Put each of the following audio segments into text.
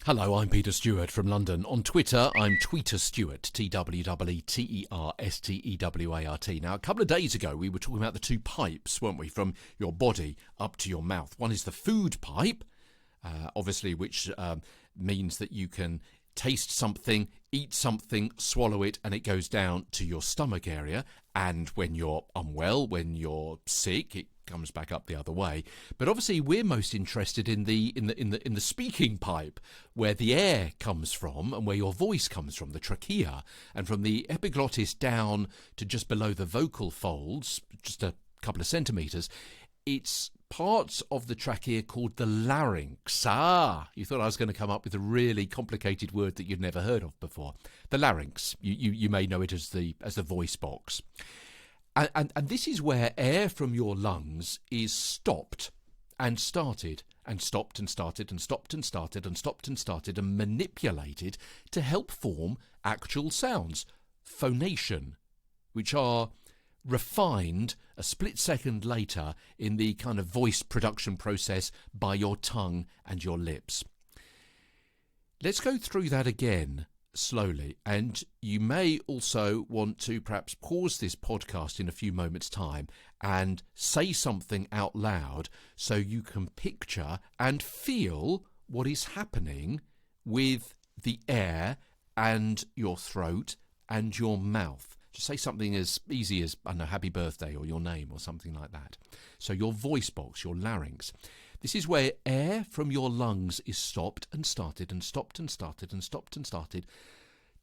Hello, I'm Peter Stewart from London. On Twitter, I'm Tweeter Stewart, TWEETERSTEWART. Now, a couple of days ago, we were talking about the two pipes, weren't we, from your body up to your mouth. One is the food pipe, obviously, which means that you can taste something, eat something, swallow it, and it goes down to your stomach area. And when you're unwell, when you're sick, it comes back up the other way. But obviously we're most interested in the speaking pipe, where the air comes from and where your voice comes from, the trachea, and from the epiglottis down to just below the vocal folds, just a couple of centimeters. It's parts of the trachea called the larynx. You thought I was going to come up with a really complicated word that you'd never heard of before. The larynx. You may know it as the voice box. And this is where air from your lungs is stopped and started and stopped and started and stopped and started and stopped and started and manipulated to help form actual sounds, phonation, which are refined a split second later in the kind of voice production process by your tongue and your lips. Let's go through that again slowly, and you may also want to perhaps pause this podcast in a few moments' time and say something out loud so you can picture and feel what is happening with the air and your throat and your mouth. Just say something as easy as, I don't know, happy birthday or your name or something like that. So your voice box, your larynx. This is where air from your lungs is stopped and started and stopped and started and stopped and started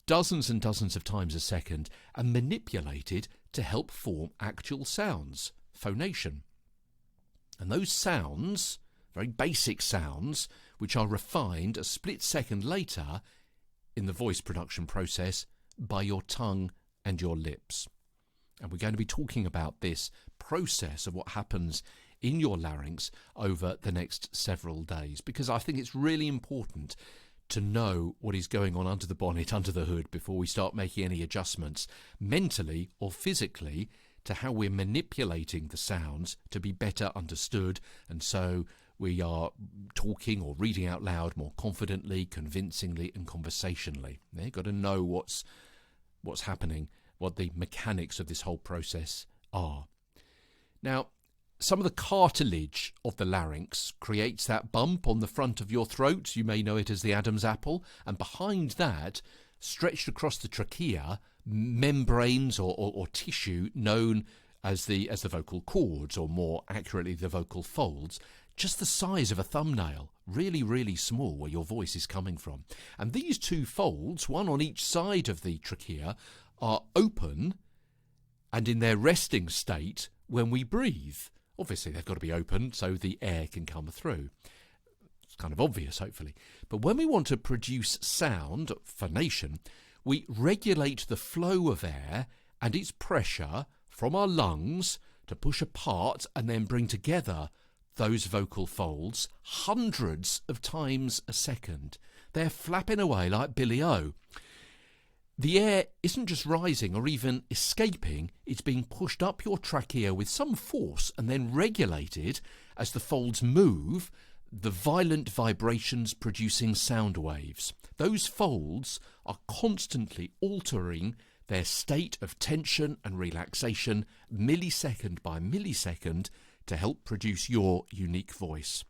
dozens and dozens of times a second and manipulated to help form actual sounds, phonation. And those sounds, very basic sounds, which are refined a split second later in the voice production process by your tongue and your lips. And we're going to be talking about this process of what happens in your larynx over the next several days, because I think it's really important to know what is going on under the bonnet, under the hood, before we start making any adjustments mentally or physically to how we're manipulating the sounds to be better understood, and so we are talking or reading out loud more confidently, convincingly and conversationally. You've got to know what's happening, what the mechanics of this whole process are. Now, some of the cartilage of the larynx creates that bump on the front of your throat. You may know it as the Adam's apple. And behind that, stretched across the trachea, membranes or tissue known as the vocal cords, or more accurately, the vocal folds, just the size of a thumbnail, really, really small, where your voice is coming from. And these two folds, one on each side of the trachea, are open and in their resting state when we breathe. Obviously, they've got to be open so the air can come through. It's kind of obvious, hopefully. But when we want to produce sound, phonation, we regulate the flow of air and its pressure from our lungs to push apart and then bring together those vocal folds hundreds of times a second. They're flapping away like Billy-O. The air isn't just rising or even escaping, it's being pushed up your trachea with some force and then regulated as the folds move, the violent vibrations producing sound waves. Those folds are constantly altering their state of tension and relaxation millisecond by millisecond to help produce your unique voice.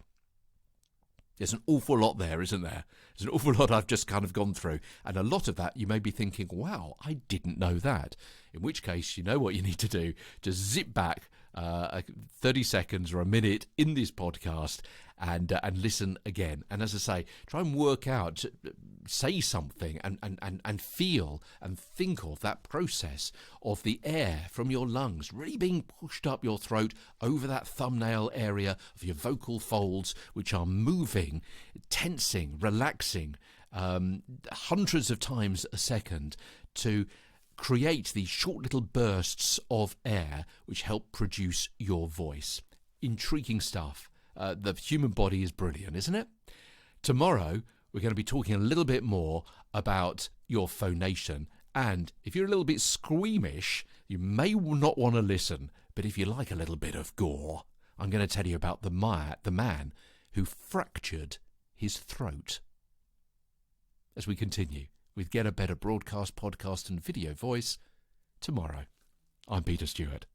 There's an awful lot there, isn't there? There's an awful lot I've just kind of gone through. And a lot of that you may be thinking, wow, I didn't know that. In which case, you know what you need to do. Just zip back 30 seconds or a minute in this podcast and listen again. And as I say, try and work out, say something and feel and think of that process of the air from your lungs really being pushed up your throat over that thumbnail area of your vocal folds, which are moving, tensing, relaxing hundreds of times a second to create these short little bursts of air which help produce your voice. Intriguing stuff. The human body is brilliant, isn't it? Tomorrow, we're going to be talking a little bit more about your phonation. And if you're a little bit squeamish, you may not want to listen. But if you like a little bit of gore, I'm going to tell you about the man who fractured his throat. as we continue with Get a Better Broadcast, Podcast and Video Voice tomorrow. I'm Peter Stewart.